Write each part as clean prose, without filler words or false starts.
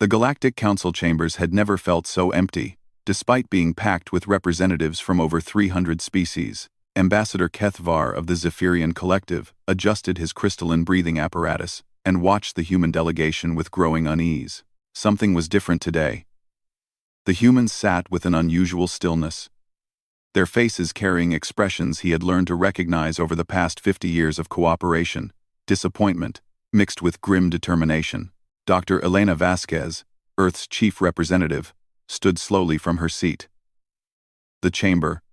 The Galactic Council chambers had never felt so empty, despite being packed with representatives from over 300 species. Ambassador Kethvar of the Zephyrian Collective adjusted his crystalline breathing apparatus and watched the human delegation with growing unease. Something was different today. The humans sat with an unusual stillness, their faces carrying expressions he had learned to recognize over the past 50 years of cooperation, disappointment, mixed with grim determination. Dr. Elena Vasquez, Earth's chief representative, stood slowly from her seat. The chamber,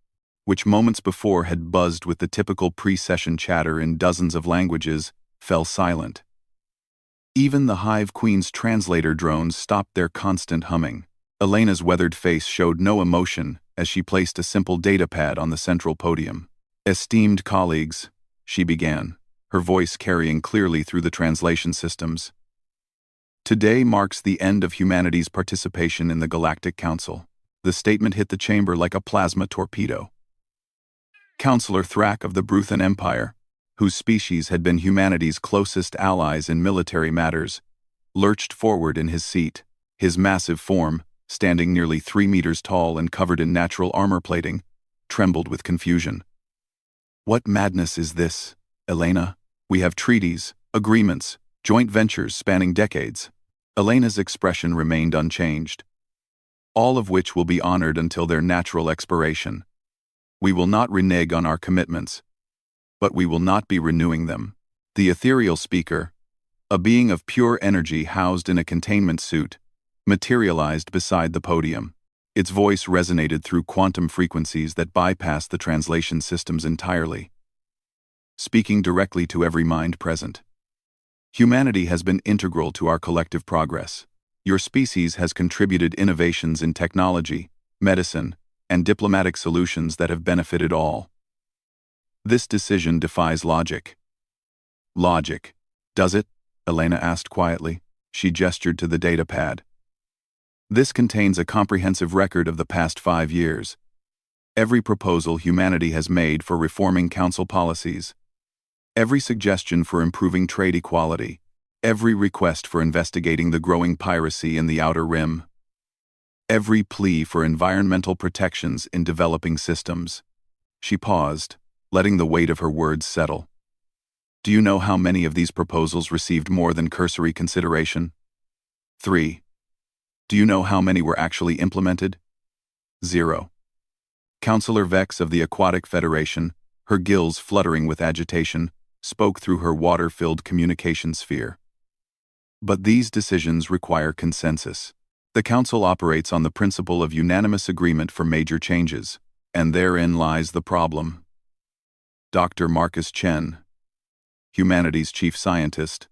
which moments before had buzzed with the typical pre-session chatter in dozens of languages, fell silent. Even the Hive Queen's translator drones stopped their constant humming. Elena's weathered face showed no emotion as she placed a simple datapad on the central podium. "Esteemed colleagues," she began, her voice carrying clearly through the translation systems. "Today marks the end of humanity's participation in the Galactic Council." The statement hit the chamber like a plasma torpedo. Councillor Thrak of the Bruthan Empire, whose species had been humanity's closest allies in military matters, lurched forward in his seat, his massive form, standing nearly 3 meters tall and covered in natural armor plating, trembled with confusion. "What madness is this, Elena? We have treaties, agreements, joint ventures spanning decades." Elena's expression remained unchanged. "All of which will be honored until their natural expiration. We will not renege on our commitments, but we will not be renewing them." The ethereal speaker, a being of pure energy housed in a containment suit, materialized beside the podium. Its voice resonated through quantum frequencies that bypassed the translation systems entirely, speaking directly to every mind present. "Humanity has been integral to our collective progress. Your species has contributed innovations in technology, medicine, and diplomatic solutions that have benefited all. This decision defies logic." "Logic, does it?" Elena asked quietly. She gestured to the datapad. "This contains a comprehensive record of the past 5 years. Every proposal humanity has made for reforming council policies. Every suggestion for improving trade equality. Every request for investigating the growing piracy in the Outer Rim. Every plea for environmental protections in developing systems." She paused, letting the weight of her words settle. "Do you know how many of these proposals received more than cursory consideration? 3. Do you know how many were actually implemented? 0. Councillor Vex of the Aquatic Federation, her gills fluttering with agitation, spoke through her water-filled communication sphere. "But these decisions require consensus. The Council operates on the principle of unanimous agreement for major changes, and therein lies the problem." Dr. Marcus Chen, humanity's chief scientist,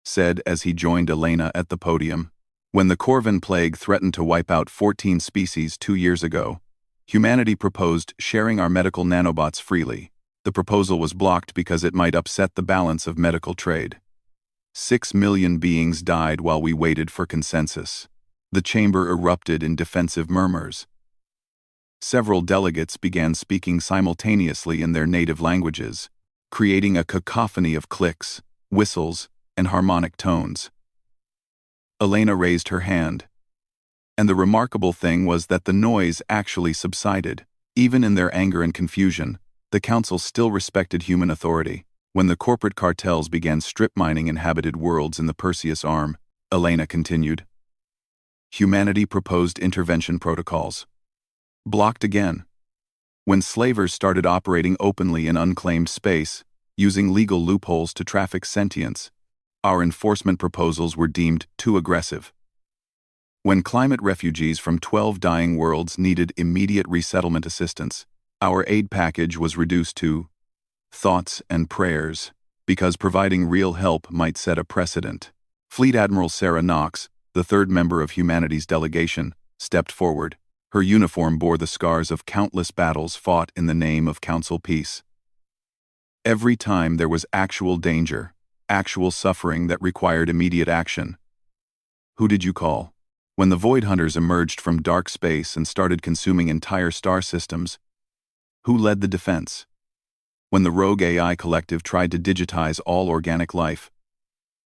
said as he joined Elena at the podium. "When the Corvin plague threatened to wipe out 14 species 2 years ago, humanity proposed sharing our medical nanobots freely. The proposal was blocked because it might upset the balance of medical trade. 6 million beings died while we waited for consensus." The chamber erupted in defensive murmurs. Several delegates began speaking simultaneously in their native languages, creating a cacophony of clicks, whistles, and harmonic tones. Elena raised her hand, and the remarkable thing was that the noise actually subsided. Even in their anger and confusion, the council still respected human authority. When the corporate cartels began strip-mining inhabited worlds in the Perseus Arm, Elena continued. Humanity proposed intervention protocols. Blocked again. When slavers started operating openly in unclaimed space, using legal loopholes to traffic sentience, our enforcement proposals were deemed too aggressive. When climate refugees from 12 dying worlds needed immediate resettlement assistance, our aid package was reduced to thoughts and prayers, because providing real help might set a precedent. Fleet Admiral Sarah Knox, the third member of humanity's delegation, stepped forward. Her uniform bore the scars of countless battles fought in the name of council peace. Every time there was actual danger, actual suffering that required immediate action. Who did you call? When the Void Hunters emerged from dark space and started consuming entire star systems, who led the defense? When the Rogue AI Collective tried to digitize all organic life,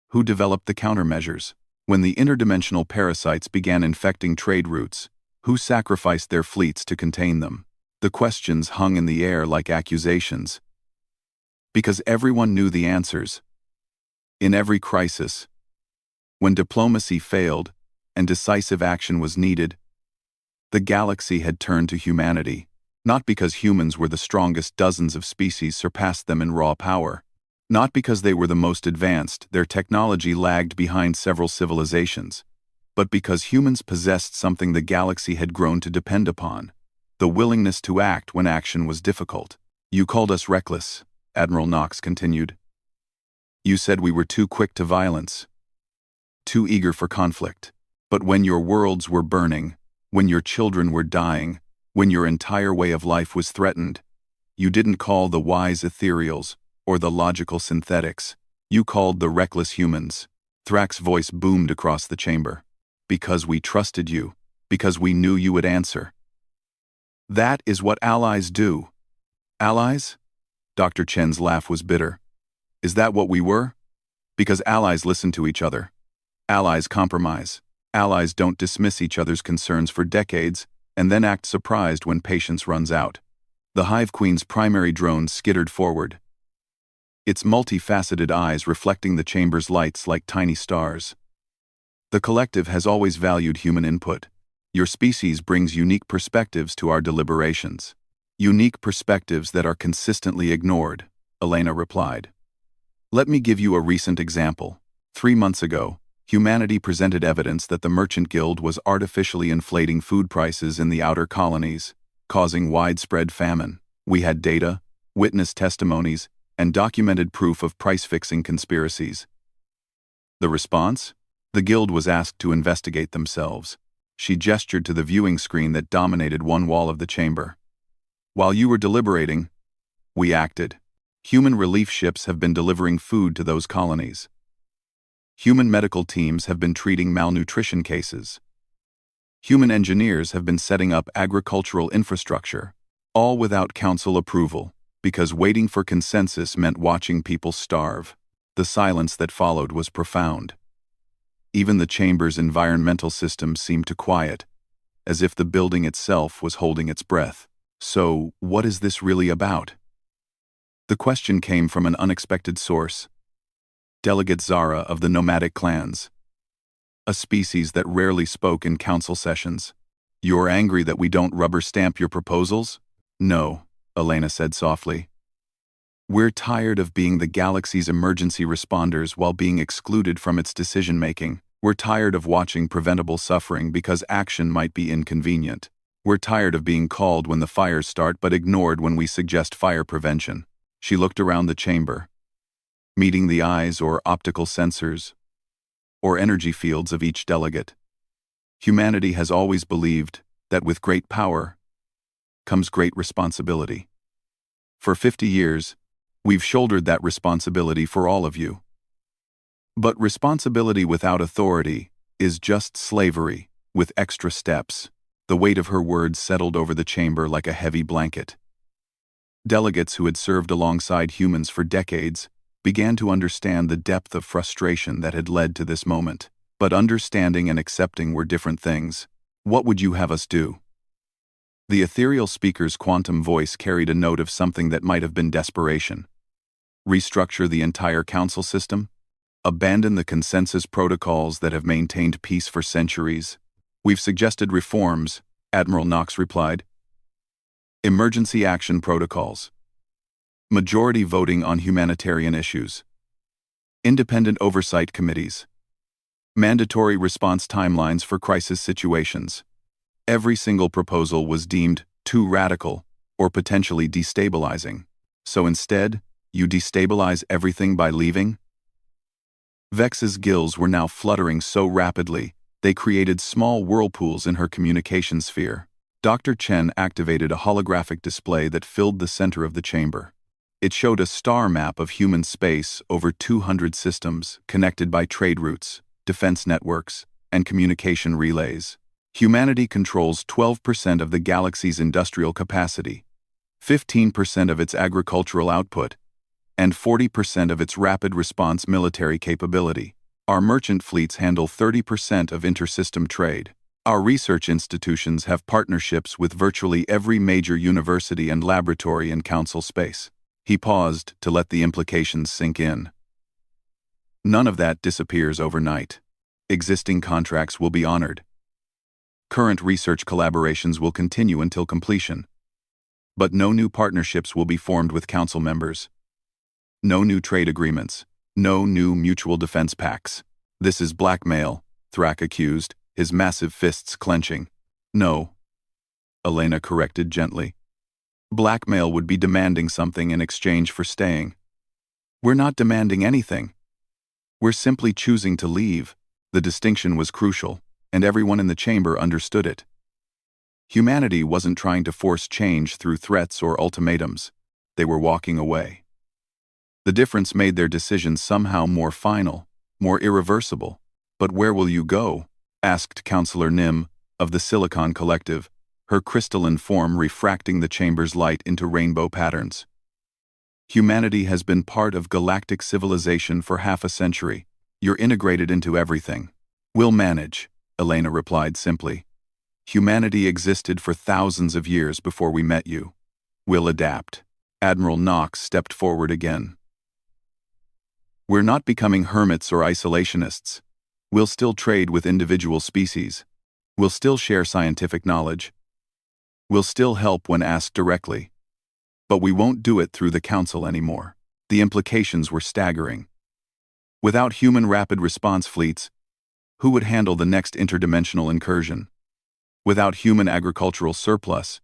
who developed the countermeasures? When the interdimensional parasites began infecting trade routes, who sacrificed their fleets to contain them? The questions hung in the air like accusations. Because everyone knew the answers. In every crisis, when diplomacy failed and decisive action was needed, the galaxy had turned to humanity, not because humans were the strongest, dozens of species surpassed them in raw power. Not because they were the most advanced, their technology lagged behind several civilizations, but because humans possessed something the galaxy had grown to depend upon: the willingness to act when action was difficult. You called us reckless, Admiral Knox continued. You said we were too quick to violence, too eager for conflict. But when your worlds were burning, when your children were dying, when your entire way of life was threatened, you didn't call the wise ethereals or the logical synthetics. You called the reckless humans. Thrax's voice boomed across the chamber. Because we trusted you, because we knew you would answer. That is what allies do. Allies? Dr. Chen's laugh was bitter. Is that what we were? Because allies listen to each other. Allies compromise. Allies don't dismiss each other's concerns for decades and then act surprised when patience runs out. The Hive Queen's primary drone skittered forward, its multifaceted eyes reflecting the chamber's lights like tiny stars. The collective has always valued human input. Your species brings unique perspectives to our deliberations. Unique perspectives that are consistently ignored, Elena replied. Let me give you a recent example. 3 months ago, humanity presented evidence that the Merchant Guild was artificially inflating food prices in the outer colonies, causing widespread famine. We had data, witness testimonies, and documented proof of price-fixing conspiracies. The response? The Guild was asked to investigate themselves. She gestured to the viewing screen that dominated one wall of the chamber. While you were deliberating, we acted. Human relief ships have been delivering food to those colonies. Human medical teams have been treating malnutrition cases. Human engineers have been setting up agricultural infrastructure, all without council approval, because waiting for consensus meant watching people starve. The silence that followed was profound. Even the chamber's environmental system seemed to quiet, as if the building itself was holding its breath. So, what is this really about? The question came from an unexpected source. Delegate Zara of the nomadic clans, a species that rarely spoke in council sessions. You're angry that we don't rubber stamp your proposals? No, Elena said softly. We're tired of being the galaxy's emergency responders while being excluded from its decision-making. We're tired of watching preventable suffering because action might be inconvenient. We're tired of being called when the fires start but ignored when we suggest fire prevention. She looked around the chamber, meeting the eyes or optical sensors or energy fields of each delegate. Humanity has always believed that with great power comes great responsibility. For 50 years, we've shouldered that responsibility for all of you. But responsibility without authority is just slavery, with extra steps. The weight of her words settled over the chamber like a heavy blanket. Delegates who had served alongside humans for decades began to understand the depth of frustration that had led to this moment. But understanding and accepting were different things. What would you have us do? The ethereal speaker's quantum voice carried a note of something that might have been desperation. Restructure the entire council system? Abandon the consensus protocols that have maintained peace for centuries? We've suggested reforms, Admiral Knox replied. Emergency action protocols. Majority voting on humanitarian issues. Independent oversight committees. Mandatory response timelines for crisis situations. Every single proposal was deemed too radical or potentially destabilizing. So instead, you destabilize everything by leaving? Vex's gills were now fluttering so rapidly, they created small whirlpools in her communication sphere. Dr. Chen activated a holographic display that filled the center of the chamber. It showed a star map of human space over 200 systems connected by trade routes, defense networks, and communication relays. Humanity controls 12% of the galaxy's industrial capacity, 15% of its agricultural output, and 40% of its rapid response military capability. Our merchant fleets handle 30% of intersystem trade. Our research institutions have partnerships with virtually every major university and laboratory in council space. He paused to let the implications sink in. None of that disappears overnight. Existing contracts will be honored. Current research collaborations will continue until completion. But no new partnerships will be formed with council members. No new trade agreements. No new mutual defense pacts. This is blackmail, Thrak accused, his massive fists clenching. No, Elena corrected gently. Blackmail would be demanding something in exchange for staying. We're not demanding anything. We're simply choosing to leave. The distinction was crucial, and everyone in the chamber understood it. Humanity wasn't trying to force change through threats or ultimatums. They were walking away. The difference made their decision somehow more final, more irreversible. But where will you go? Asked Counselor Nim, of the Silicon Collective, her crystalline form refracting the chamber's light into rainbow patterns. Humanity has been part of galactic civilization for half a century. You're integrated into everything. We'll manage, Elena replied simply. Humanity existed for thousands of years before we met you. We'll adapt. Admiral Knox stepped forward again. We're not becoming hermits or isolationists. We'll still trade with individual species. We'll still share scientific knowledge. We'll still help when asked directly. But we won't do it through the Council anymore. The implications were staggering. Without human rapid response fleets, who would handle the next interdimensional incursion? Without human agricultural surplus,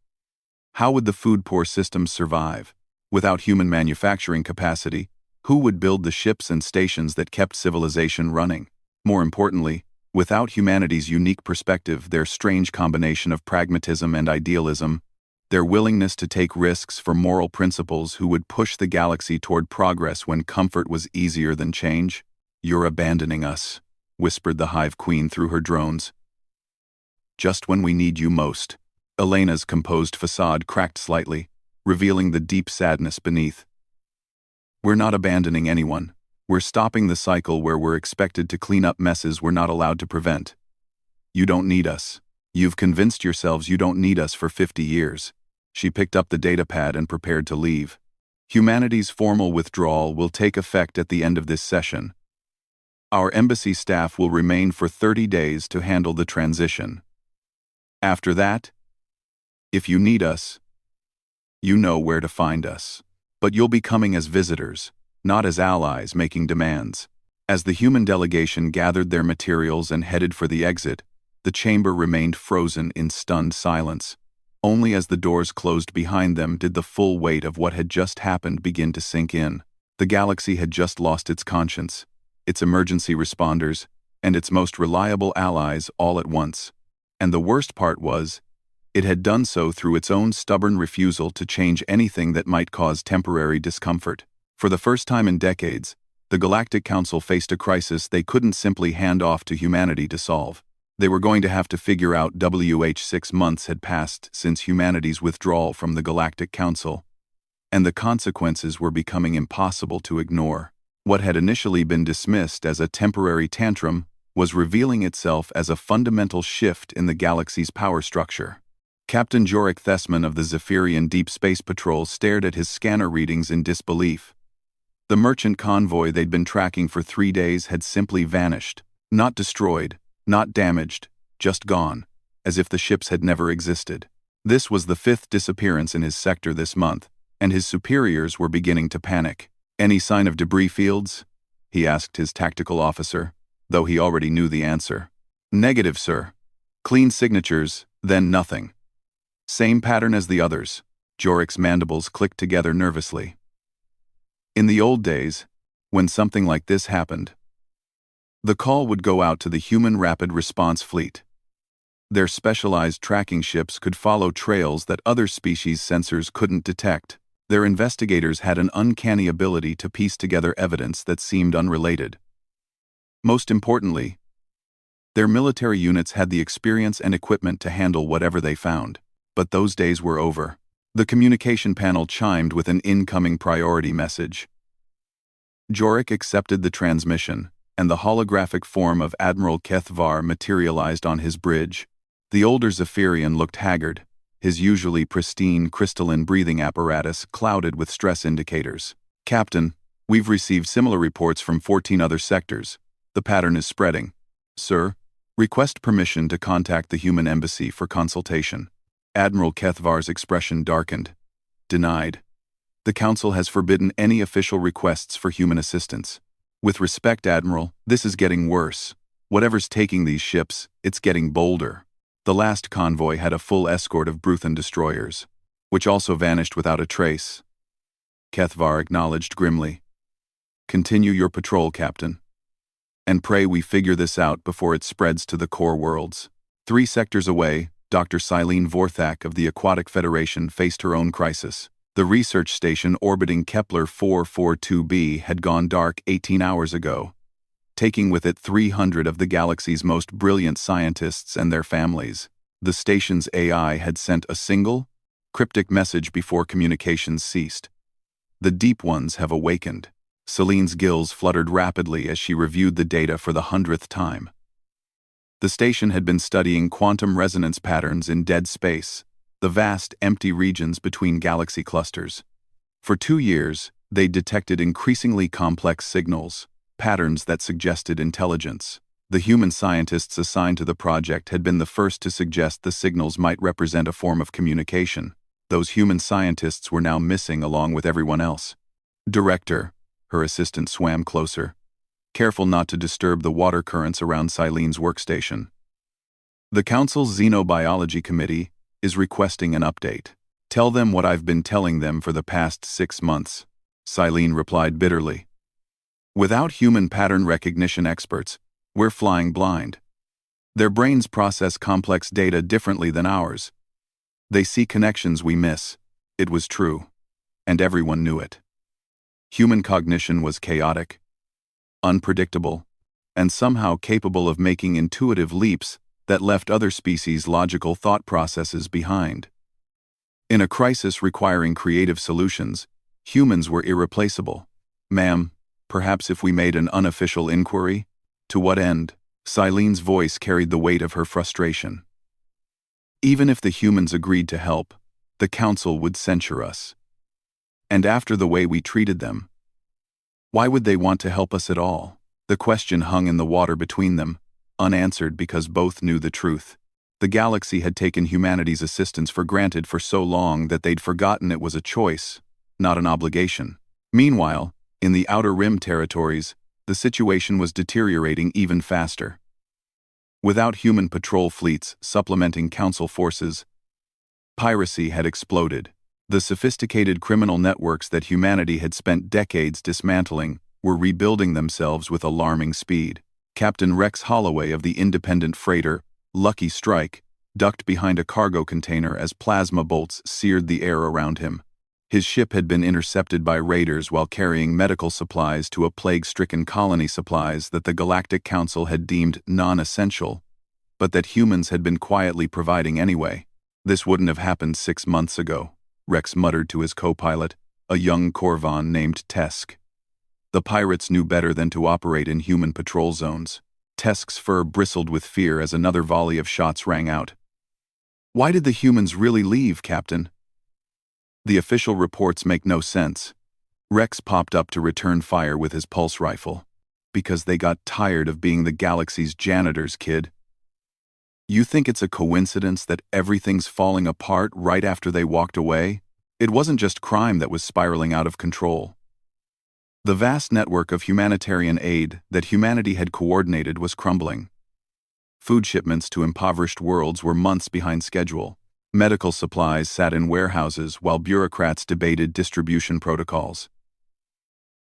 how would the food-poor systems survive? Without human manufacturing capacity, who would build the ships and stations that kept civilization running? More importantly, without humanity's unique perspective, their strange combination of pragmatism and idealism, their willingness to take risks for moral principles who would push the galaxy toward progress when comfort was easier than change, you're abandoning us, whispered the Hive Queen through her drones. Just when we need you most. Elena's composed facade cracked slightly, revealing the deep sadness beneath. We're not abandoning anyone. We're stopping the cycle where we're expected to clean up messes we're not allowed to prevent. You don't need us. You've convinced yourselves you don't need us for 50 years. She picked up the datapad and prepared to leave. Humanity's formal withdrawal will take effect at the end of this session. Our embassy staff will remain for 30 days to handle the transition. After that, if you need us, you know where to find us. But you'll be coming as visitors, not as allies making demands. As the human delegation gathered their materials and headed for the exit, the chamber remained frozen in stunned silence. Only as the doors closed behind them did the full weight of what had just happened begin to sink in. The galaxy had just lost its conscience, its emergency responders, and its most reliable allies all at once. And the worst part was, it had done so through its own stubborn refusal to change anything that might cause temporary discomfort. For the first time in decades, the Galactic Council faced a crisis they couldn't simply hand off to humanity to solve. They were going to have to figure out. 6 months had passed since humanity's withdrawal from the Galactic Council, and the consequences were becoming impossible to ignore. What had initially been dismissed as a temporary tantrum was revealing itself as a fundamental shift in the galaxy's power structure. Captain Jorik Thesman of the Zephyrian Deep Space Patrol stared at his scanner readings in disbelief. The merchant convoy they'd been tracking for 3 days had simply vanished. Not destroyed, not damaged, just gone, as if the ships had never existed. This was the 5th disappearance in his sector this month, and his superiors were beginning to panic. Any sign of debris fields? He asked his tactical officer, though he already knew the answer. Negative, sir. Clean signatures, then nothing. Same pattern as the others. Jorik's mandibles clicked together nervously. In the old days, when something like this happened, the call would go out to the Human Rapid Response Fleet. Their specialized tracking ships could follow trails that other species' sensors couldn't detect. Their investigators had an uncanny ability to piece together evidence that seemed unrelated. Most importantly, their military units had the experience and equipment to handle whatever they found. But those days were over. The communication panel chimed with an incoming priority message. Jorik accepted the transmission, and the holographic form of Admiral HFY materialized on his bridge. The older Zephyrian looked haggard, his usually pristine crystalline breathing apparatus clouded with stress indicators. "Captain, we've received similar reports from 14 other sectors. The pattern is spreading. Sir, request permission to contact the human embassy for consultation." Admiral HFY's expression darkened. "Denied. The Council has forbidden any official requests for human assistance. With respect, Admiral, this is getting worse. Whatever's taking these ships, it's getting bolder." The last convoy had a full escort of Bruthan destroyers, which also vanished without a trace. HFY acknowledged grimly. "Continue your patrol, Captain. And pray we figure this out before it spreads to the core worlds." 3 sectors away, Dr. Silene Vorthak of the Aquatic Federation faced her own crisis. The research station orbiting Kepler 442b had gone dark 18 hours ago, taking with it 300 of the galaxy's most brilliant scientists and their families. The station's AI had sent a single, cryptic message before communications ceased. "The deep ones have awakened." Selene's gills fluttered rapidly as she reviewed the data for the 100th time. The station had been studying quantum resonance patterns in dead space, the vast, empty regions between galaxy clusters. For 2 years, they detected increasingly complex signals, patterns that suggested intelligence. The human scientists assigned to the project had been the first to suggest the signals might represent a form of communication. Those human scientists were now missing along with everyone else. "Director," her assistant swam closer, careful not to disturb the water currents around Silene's workstation. "The Council's Xenobiology Committee is requesting an update. Tell them what I've been telling them for the past 6 months," Silene replied bitterly. "Without human pattern recognition experts, we're flying blind. Their brains process complex data differently than ours. They see connections we miss." It was true, and everyone knew it. Human cognition was chaotic, unpredictable, and somehow capable of making intuitive leaps that left other species' logical thought processes behind. In a crisis requiring creative solutions, humans were irreplaceable. "Ma'am, perhaps if we made an unofficial inquiry?" "To what end?" Silene's voice carried the weight of her frustration. "Even if the humans agreed to help, the Council would censure us. And after the way we treated them, why would they want to help us at all?" The question hung in the water between them, unanswered because both knew the truth. The galaxy had taken humanity's assistance for granted for so long that they'd forgotten it was a choice, not an obligation. Meanwhile, in the Outer Rim territories, the situation was deteriorating even faster. Without human patrol fleets supplementing Council forces, piracy had exploded. The sophisticated criminal networks that humanity had spent decades dismantling were rebuilding themselves with alarming speed. Captain Rex Holloway of the independent freighter Lucky Strike ducked behind a cargo container as plasma bolts seared the air around him. His ship had been intercepted by raiders while carrying medical supplies to a plague-stricken colony, supplies that the Galactic Council had deemed non-essential, but that humans had been quietly providing anyway. "This wouldn't have happened 6 months ago," Rex muttered to his co-pilot, a young Corvan named Tesk. The pirates knew better than to operate in human patrol zones. Tesk's fur bristled with fear as another volley of shots rang out. "Why did the humans really leave, Captain?" "The official reports make no sense." Rex popped up to return fire with his pulse rifle. "Because they got tired of being the galaxy's janitors, kid. You think it's a coincidence that everything's falling apart right after they walked away? It wasn't just crime that was spiraling out of control. The vast network of humanitarian aid that humanity had coordinated was crumbling. Food shipments to impoverished worlds were months behind schedule. Medical supplies sat in warehouses while bureaucrats debated distribution protocols.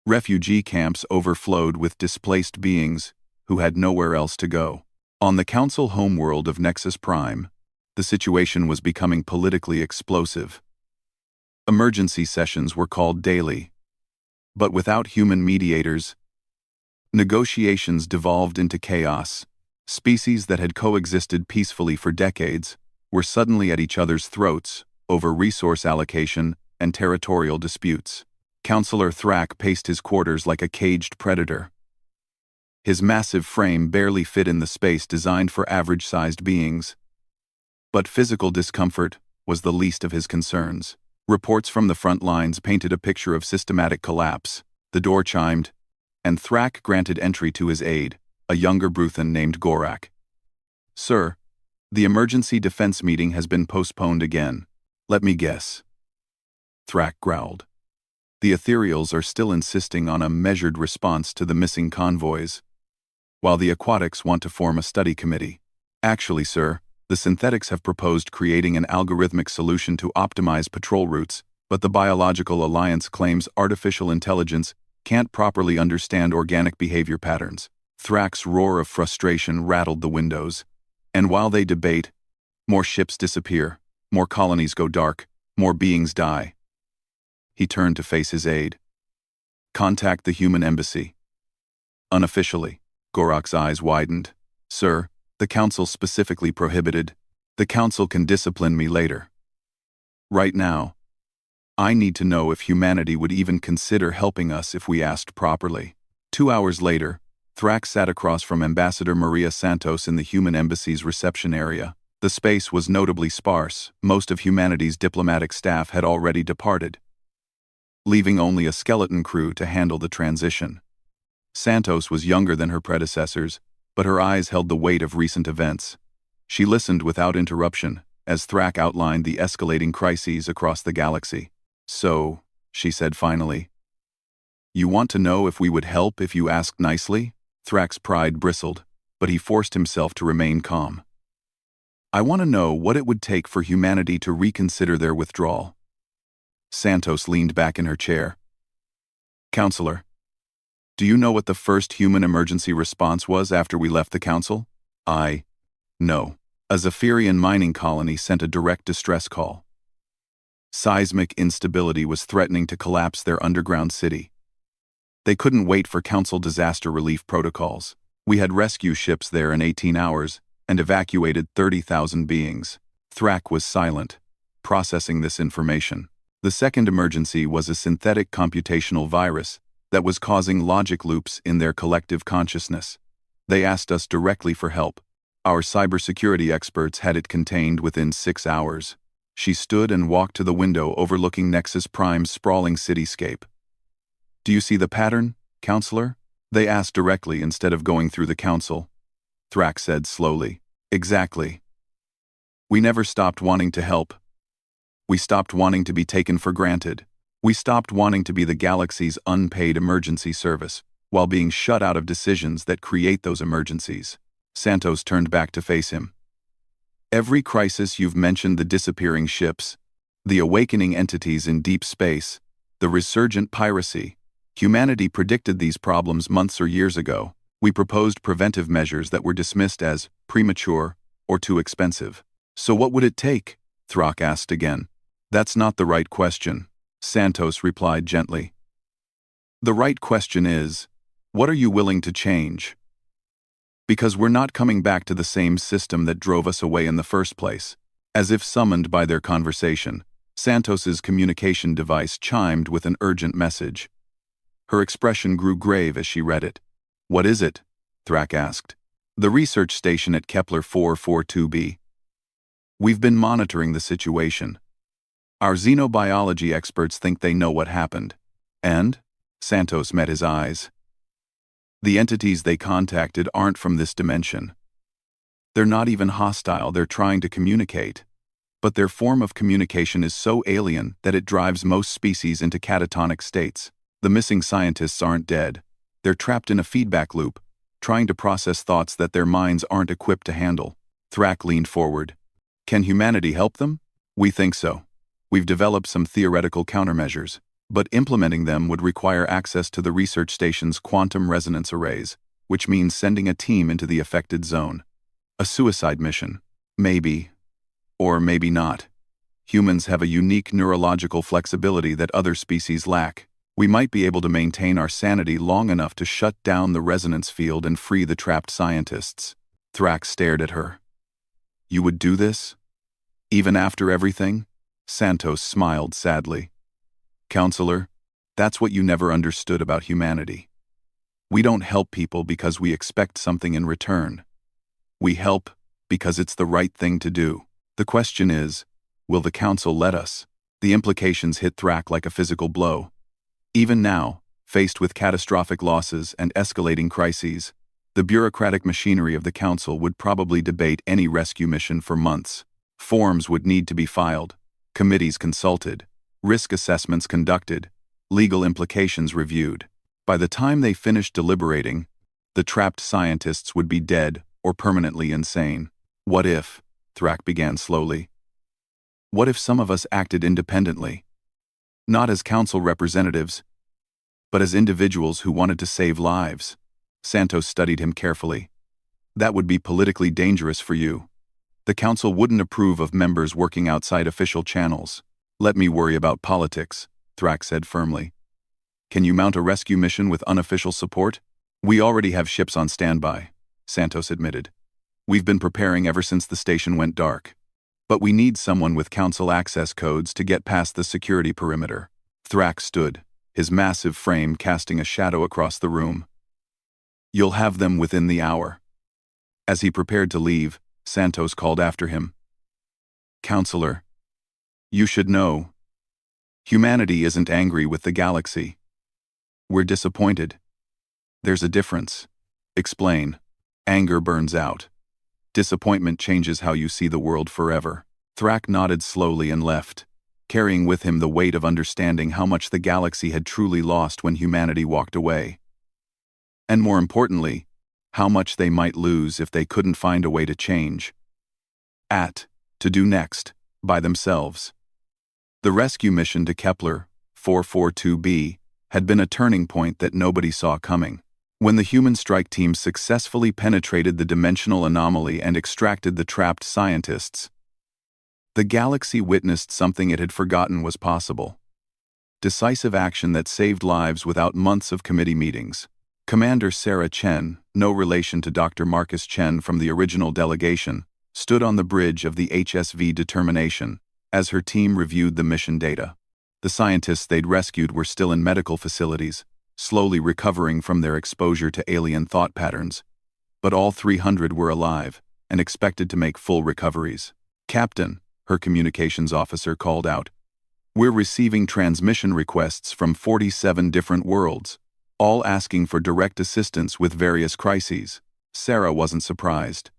Refugee camps overflowed with displaced beings who had nowhere else to go. On the Council homeworld of Nexus Prime, the situation was becoming politically explosive. Emergency sessions were called daily. But without human mediators, negotiations devolved into chaos. Species that had coexisted peacefully for decades were suddenly at each other's throats over resource allocation and territorial disputes. Councillor Thrak paced his quarters like a caged predator. His massive frame barely fit in the space designed for average-sized beings. But physical discomfort was the least of his concerns. Reports from the front lines painted a picture of systematic collapse. The door chimed, and Thrak granted entry to his aide, a younger Bruthan named Gorak. "Sir, the emergency defense meeting has been postponed again. Let me guess." Thrak growled. "The ethereals are still insisting on a measured response to the missing convoys, while the aquatics want to form a study committee. Actually, sir, the synthetics have proposed creating an algorithmic solution to optimize patrol routes, but the Biological Alliance claims artificial intelligence can't properly understand organic behavior patterns." Thrak's roar of frustration rattled the windows. "And while they debate, more ships disappear, more colonies go dark, more beings die." He turned to face his aide. "Contact the human embassy." Unofficially, Gorak's eyes widened. "Sir, the Council specifically prohibited. The Council can discipline me later. Right now, I need to know if humanity would even consider helping us if we asked properly." 2 hours later, Thrak sat across from Ambassador Maria Santos in the human embassy's reception area. The space was notably sparse. Most of humanity's diplomatic staff had already departed, leaving only a skeleton crew to handle the transition. Santos was younger than her predecessors, but her eyes held the weight of recent events. She listened without interruption as Thrak outlined the escalating crises across the galaxy. "So," she said finally, "you want to know if we would help if you asked nicely?" Thrak's pride bristled, but he forced himself to remain calm. "I want to know what it would take for humanity to reconsider their withdrawal." Santos leaned back in her chair. "Counselor, do you know what the first human emergency response was after we left the Council?" No. A Zephyrian mining colony sent a direct distress call. Seismic instability was threatening to collapse their underground city. They couldn't wait for Council disaster relief protocols. We had rescue ships there in 18 hours and evacuated 30,000 beings. Thrak was silent, processing this information. The second emergency was a synthetic computational virus that was causing logic loops in their collective consciousness. They asked us directly for help. Our cybersecurity experts had it contained within 6 hours. She stood and walked to the window overlooking Nexus Prime's sprawling cityscape. "Do you see the pattern, Counselor?" They asked directly instead of going through the Council. Thrak said slowly. "Exactly. We never stopped wanting to help. We stopped wanting to be taken for granted. We stopped wanting to be the galaxy's unpaid emergency service, while being shut out of decisions that create those emergencies." Santos turned back to face him. "Every crisis you've mentioned, the disappearing ships, the awakening entities in deep space, the resurgent piracy. Humanity predicted these problems months or years ago. We proposed preventive measures that were dismissed as premature or too expensive." "So what would it take?" Thrak asked again. "That's not the right question," Santos replied gently. "The right question is, what are you willing to change? Because we're not coming back to the same system that drove us away in the first place." As if summoned by their conversation, Santos's communication device chimed with an urgent message. Her expression grew grave as she read it. "What is it?" Thrak asked. "The research station at Kepler 442b. We've been monitoring the situation. Our xenobiology experts think they know what happened. And?" Santos met his eyes. "The entities they contacted aren't from this dimension. They're not even hostile, they're trying to communicate. But their form of communication is so alien that it drives most species into catatonic states. The missing scientists aren't dead. They're trapped in a feedback loop, trying to process thoughts that their minds aren't equipped to handle." Thrak leaned forward. "Can humanity help them?" "We think so. We've developed some theoretical countermeasures, but implementing them would require access to the research station's quantum resonance arrays, which means sending a team into the affected zone. A suicide mission. Maybe. Or maybe not. Humans have a unique neurological flexibility that other species lack. We might be able to maintain our sanity long enough to shut down the resonance field and free the trapped scientists." Thrak stared at her. "You would do this? Even after everything?" Santos smiled sadly. "Counselor, that's what you never understood about humanity. We don't help people because we expect something in return. We help because it's the right thing to do. The question is, will the Council let us? The implications hit Thrak like a physical blow. Even now, faced with catastrophic losses and escalating crises, the bureaucratic machinery of the Council would probably debate any rescue mission for months. Forms would need to be filed, committees consulted, risk assessments conducted, legal implications reviewed. By the time they finished deliberating, the trapped scientists would be dead or permanently insane. What if, Thrak began slowly, what if some of us acted independently? Not as Council representatives, but as individuals who wanted to save lives. Santos studied him carefully. That would be politically dangerous for you. The Council wouldn't approve of members working outside official channels. Let me worry about politics, Thrak said firmly. Can you mount a rescue mission with unofficial support? We already have ships on standby, Santos admitted. We've been preparing ever since the station went dark. But we need someone with Council access codes to get past the security perimeter. Thrak stood, his massive frame casting a shadow across the room. You'll have them within the hour. As he prepared to leave, Santos called after him. Counselor, you should know. Humanity isn't angry with the galaxy. We're disappointed. There's a difference. Explain. Anger burns out. Disappointment changes how you see the world forever. Thrak nodded slowly and left, carrying with him the weight of understanding how much the galaxy had truly lost when humanity walked away. And more importantly, how much they might lose if they couldn't find a way to change. To do next, by themselves. The rescue mission to Kepler 442b had been a turning point that nobody saw coming. When the human strike team successfully penetrated the dimensional anomaly and extracted the trapped scientists, the galaxy witnessed something it had forgotten was possible. Decisive action that saved lives without months of committee meetings. Commander Sarah Chen, no relation to Dr. Marcus Chen from the original delegation, stood on the bridge of the HSV Determination as her team reviewed the mission data. The scientists they'd rescued were still in medical facilities, slowly recovering from their exposure to alien thought patterns. But all 300 were alive and expected to make full recoveries. Captain, her communications officer called out, we're receiving transmission requests from 47 different worlds, all asking for direct assistance with various crises. Sarah wasn't surprised.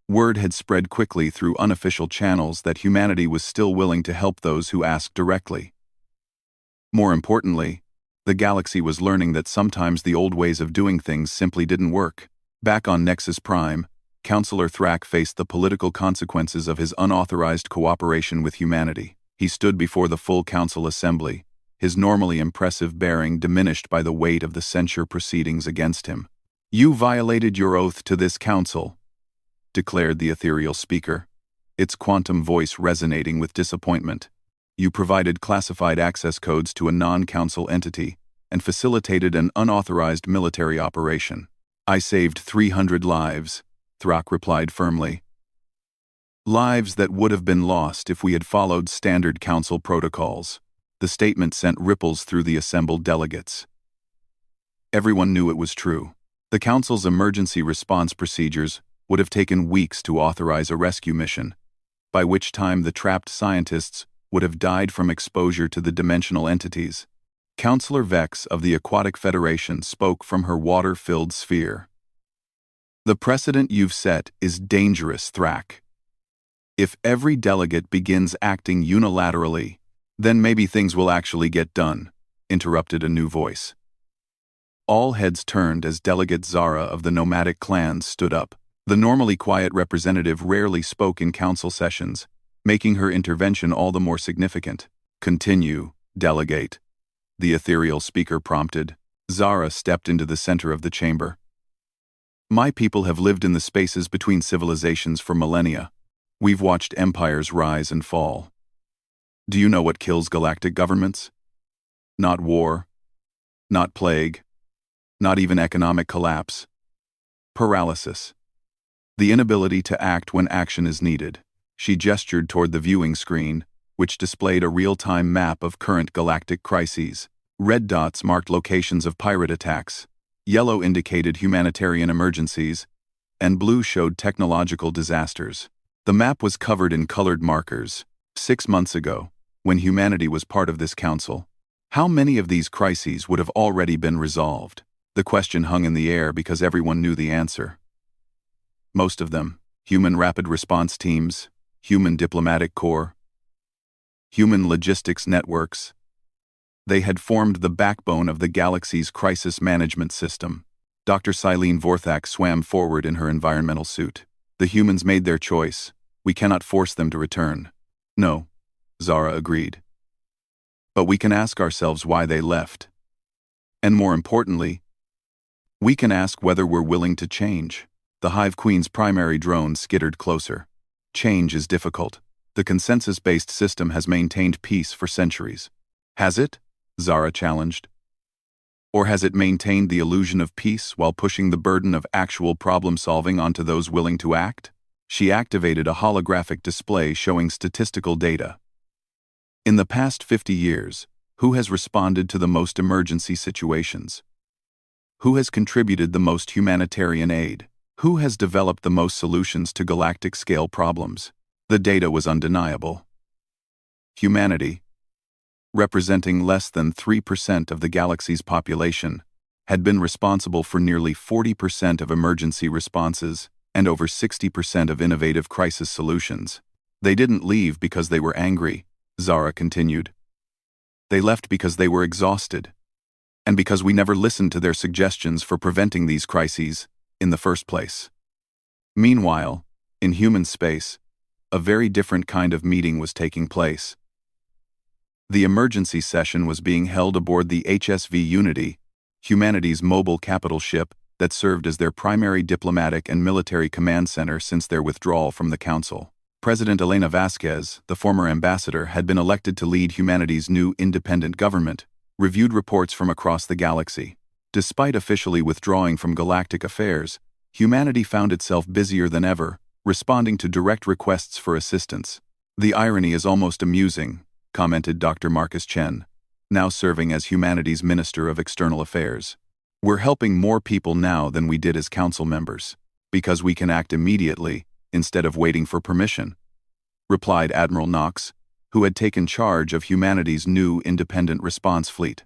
Word had spread quickly through unofficial channels that humanity was still willing to help those who asked directly. More importantly, the galaxy was learning that sometimes the old ways of doing things simply didn't work. Back on Nexus Prime, Counselor Thrak faced the political consequences of his unauthorized cooperation with humanity. He stood before the full Council assembly, his normally impressive bearing diminished by the weight of the censure proceedings against him. You violated your oath to this Council, declared the ethereal speaker, its quantum voice resonating with disappointment. You provided classified access codes to a non-Council entity and facilitated an unauthorized military operation. I saved 300 lives, Thrak replied firmly. Lives that would have been lost if we had followed standard Council protocols. The statement sent ripples through the assembled delegates. Everyone knew it was true. The Council's emergency response procedures would have taken weeks to authorize a rescue mission, by which time the trapped scientists would have died from exposure to the dimensional entities. Counselor Vex of the Aquatic Federation spoke from her water-filled sphere. The precedent you've set is dangerous, Thrak. If every delegate begins acting unilaterally, then maybe things will actually get done, interrupted a new voice. All heads turned as Delegate Zara of the nomadic clans stood up. The normally quiet representative rarely spoke in council sessions, making her intervention all the more significant. Continue, delegate, the ethereal speaker prompted. Zara stepped into the center of the chamber. My people have lived in the spaces between civilizations for millennia. We've watched empires rise and fall. Do you know what kills galactic governments? Not war, not plague, not even economic collapse. Paralysis. The inability to act when action is needed. She gestured toward the viewing screen, which displayed a real-time map of current galactic crises. Red dots marked locations of pirate attacks. Yellow indicated humanitarian emergencies, and blue showed technological disasters. The map was covered in colored markers. 6 months ago, when humanity was part of this council, how many of these crises would have already been resolved? The question hung in the air because everyone knew the answer. Most of them: human rapid response teams, human diplomatic corps, human logistics networks. They had formed the backbone of the galaxy's crisis management system. Dr. Silene Vorthak swam forward in her environmental suit. The humans made their choice. We cannot force them to return. No, Zara agreed. But we can ask ourselves why they left. And more importantly, we can ask whether we're willing to change. The Hive Queen's primary drone skittered closer. Change is difficult. The consensus-based system has maintained peace for centuries. Has it? Zara challenged. Or has it maintained the illusion of peace while pushing the burden of actual problem-solving onto those willing to act? She activated a holographic display showing statistical data. In the past 50 years, who has responded to the most emergency situations? Who has contributed the most humanitarian aid? Who has developed the most solutions to galactic-scale problems? The data was undeniable. Humanity, representing less than 3% of the galaxy's population, had been responsible for nearly 40% of emergency responses and over 60% of innovative crisis solutions. They didn't leave because they were angry, Zara continued. They left because they were exhausted, and because we never listened to their suggestions for preventing these crises in the first place. Meanwhile, in human space, a very different kind of meeting was taking place. The emergency session was being held aboard the HSV Unity, humanity's mobile capital ship that served as their primary diplomatic and military command center since their withdrawal from the Council. President Elena Vasquez, the former ambassador, had been elected to lead humanity's new independent government, reviewed reports from across the galaxy. Despite officially withdrawing from galactic affairs, humanity found itself busier than ever, responding to direct requests for assistance. The irony is almost amusing, commented Dr. Marcus Chen, now serving as humanity's Minister of External Affairs. We're helping more people now than we did as council members, because we can act immediately instead of waiting for permission, replied Admiral Knox, who had taken charge of humanity's new independent response fleet.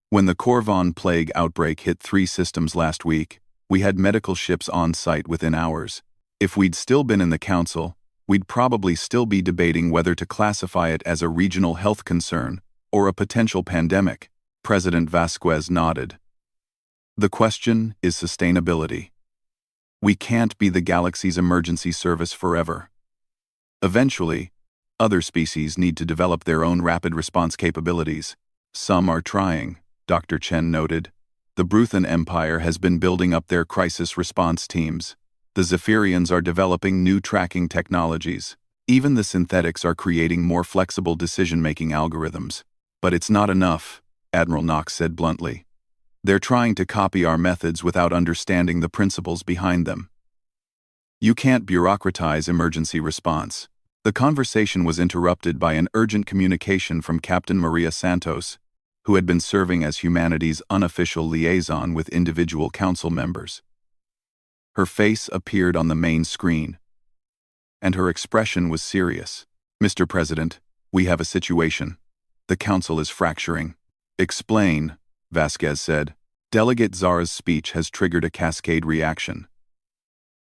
When the Corvon plague outbreak hit 3 systems last week, we had medical ships on site within hours. If we'd still been in the council, we'd probably still be debating whether to classify it as a regional health concern or a potential pandemic. President Vasquez nodded. The question is sustainability. We can't be the galaxy's emergency service forever. Eventually, other species need to develop their own rapid response capabilities. Some are trying, Dr. Chen noted. The Bruthan Empire has been building up their crisis response teams. The Zephyrians are developing new tracking technologies. Even the synthetics are creating more flexible decision-making algorithms. But it's not enough, Admiral Knox said bluntly. They're trying to copy our methods without understanding the principles behind them. You can't bureaucratize emergency response. The conversation was interrupted by an urgent communication from Captain Maria Santos, who had been serving as humanity's unofficial liaison with individual council members. Her face appeared on the main screen, and her expression was serious. Mr. President, we have a situation. The council is fracturing. Explain, Vasquez said. Delegate Zara's speech has triggered a cascade reaction.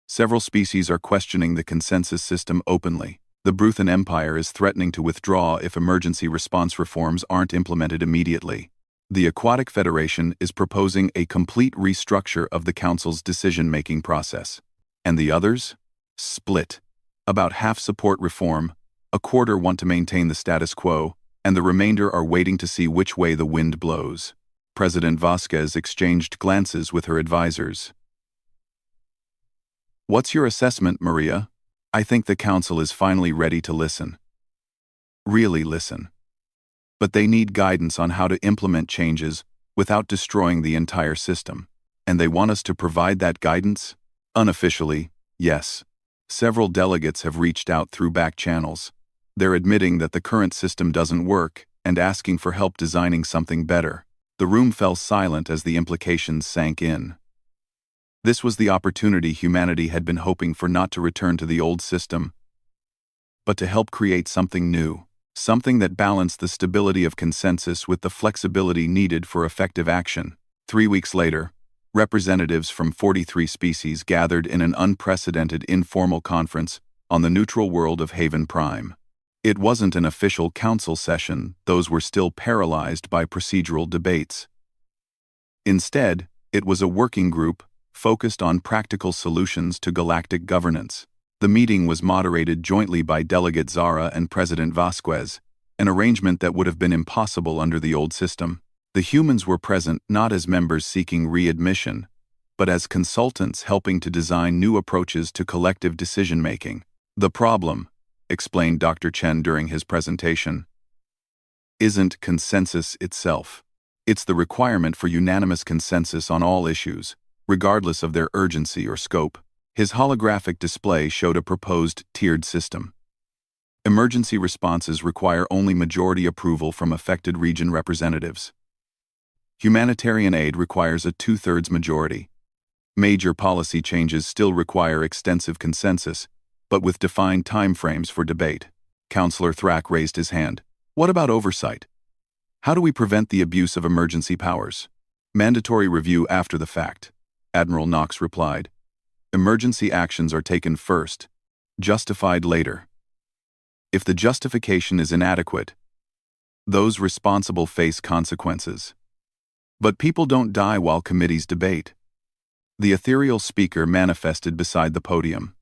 Several species are questioning the consensus system openly. The Bruthan Empire is threatening to withdraw if emergency response reforms aren't implemented immediately. The Aquatic Federation is proposing a complete restructure of the Council's decision-making process. And the others? Split. About half support reform, a quarter want to maintain the status quo, and the remainder are waiting to see which way the wind blows. President Vasquez exchanged glances with her advisors. What's your assessment, Maria? I think the Council is finally ready to listen. Really listen. But they need guidance on how to implement changes without destroying the entire system. And they want us to provide that guidance? Unofficially, yes. Several delegates have reached out through back channels. They're admitting that the current system doesn't work and asking for help designing something better. The room fell silent as the implications sank in. This was the opportunity humanity had been hoping for, not to return to the old system, but to help create something new, something that balanced the stability of consensus with the flexibility needed for effective action. 3 weeks later, representatives from 43 species gathered in an unprecedented informal conference on the neutral world of Haven Prime. It wasn't an official council session; those were still paralyzed by procedural debates. Instead, it was a working group focused on practical solutions to galactic governance. The meeting was moderated jointly by Delegate Zara and President Vasquez, an arrangement that would have been impossible under the old system. The humans were present not as members seeking readmission, but as consultants helping to design new approaches to collective decision-making. The problem, explained Dr. Chen during his presentation, isn't consensus itself. It's the requirement for unanimous consensus on all issues, regardless of their urgency or scope. His holographic display showed a proposed tiered system. Emergency responses require only majority approval from affected region representatives. Humanitarian aid requires a 2/3 majority. Major policy changes still require extensive consensus, but with defined timeframes for debate. Counselor Thrak raised his hand. What about oversight? How do we prevent the abuse of emergency powers? Mandatory review after the fact, Admiral Knox replied. Emergency actions are taken first, justified later. If the justification is inadequate, those responsible face consequences. But people don't die while committees debate. The ethereal speaker manifested beside the podium.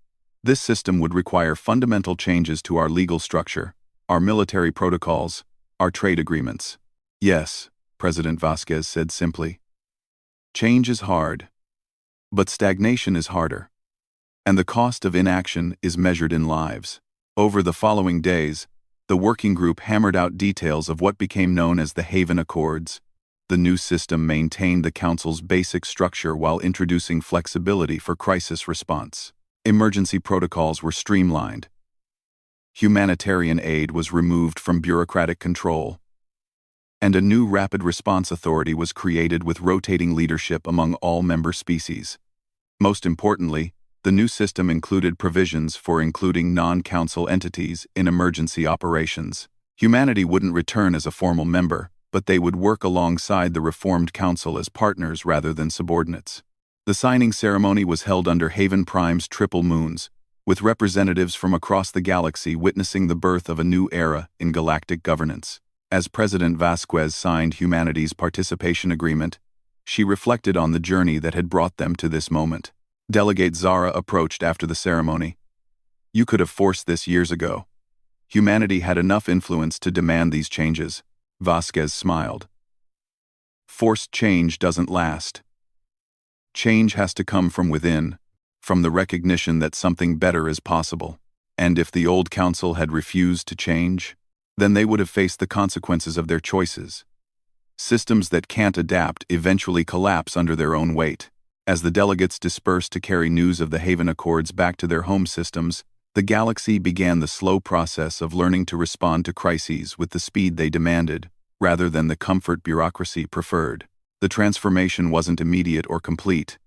This system would require fundamental changes to our legal structure, our military protocols, our trade agreements. Yes, President Vasquez said simply. Change is hard, but stagnation is harder. And the cost of inaction is measured in lives. Over the following days, the working group hammered out details of what became known as the Haven Accords. The new system maintained the Council's basic structure while introducing flexibility for crisis response. Emergency protocols were streamlined. Humanitarian aid was removed from bureaucratic control. And a new rapid response authority was created with rotating leadership among all member species. Most importantly, the new system included provisions for including non-council entities in emergency operations. Humanity wouldn't return as a formal member, but they would work alongside the reformed council as partners rather than subordinates. The signing ceremony was held under Haven Prime's triple moons, with representatives from across the galaxy witnessing the birth of a new era in galactic governance. As President Vasquez signed humanity's participation agreement, she reflected on the journey that had brought them to this moment. Delegate Zara approached after the ceremony. You could have forced this years ago. Humanity had enough influence to demand these changes. Vasquez smiled. Forced change doesn't last. Change has to come from within, from the recognition that something better is possible. And if the old council had refused to change, then they would have faced the consequences of their choices. Systems that can't adapt eventually collapse under their own weight. As the delegates dispersed to carry news of the Haven Accords back to their home systems, the galaxy began the slow process of learning to respond to crises with the speed they demanded, rather than the comfort bureaucracy preferred. The transformation wasn't immediate or complete.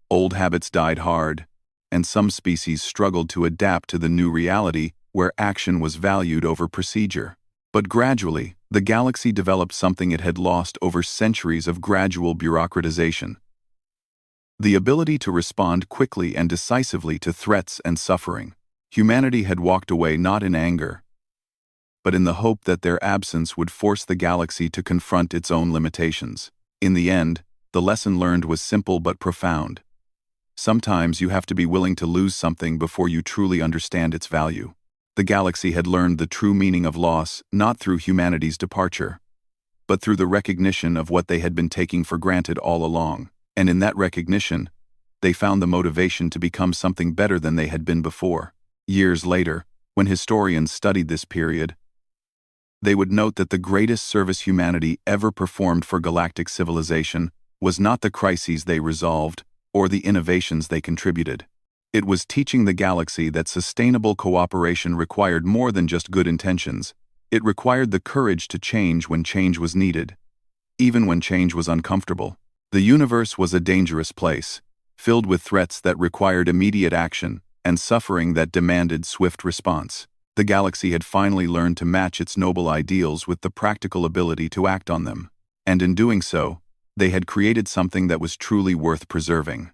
Old habits died hard, and some species struggled to adapt to the new reality where action was valued over procedure. But gradually, the galaxy developed something it had lost over centuries of gradual bureaucratization: the ability to respond quickly and decisively to threats and suffering. Humanity had walked away not in anger, but in the hope that their absence would force the galaxy to confront its own limitations. In the end, the lesson learned was simple but profound. Sometimes you have to be willing to lose something before you truly understand its value. The galaxy had learned the true meaning of loss not through humanity's departure, but through the recognition of what they had been taking for granted all along. And in that recognition, they found the motivation to become something better than they had been before. Years later, when historians studied this period, they would note that the greatest service humanity ever performed for galactic civilization was not the crises they resolved or the innovations they contributed. It was teaching the galaxy that sustainable cooperation required more than just good intentions. It required the courage to change when change was needed, even when change was uncomfortable. The universe was a dangerous place, filled with threats that required immediate action and suffering that demanded swift response. The galaxy had finally learned to match its noble ideals with the practical ability to act on them. And in doing so, they had created something that was truly worth preserving.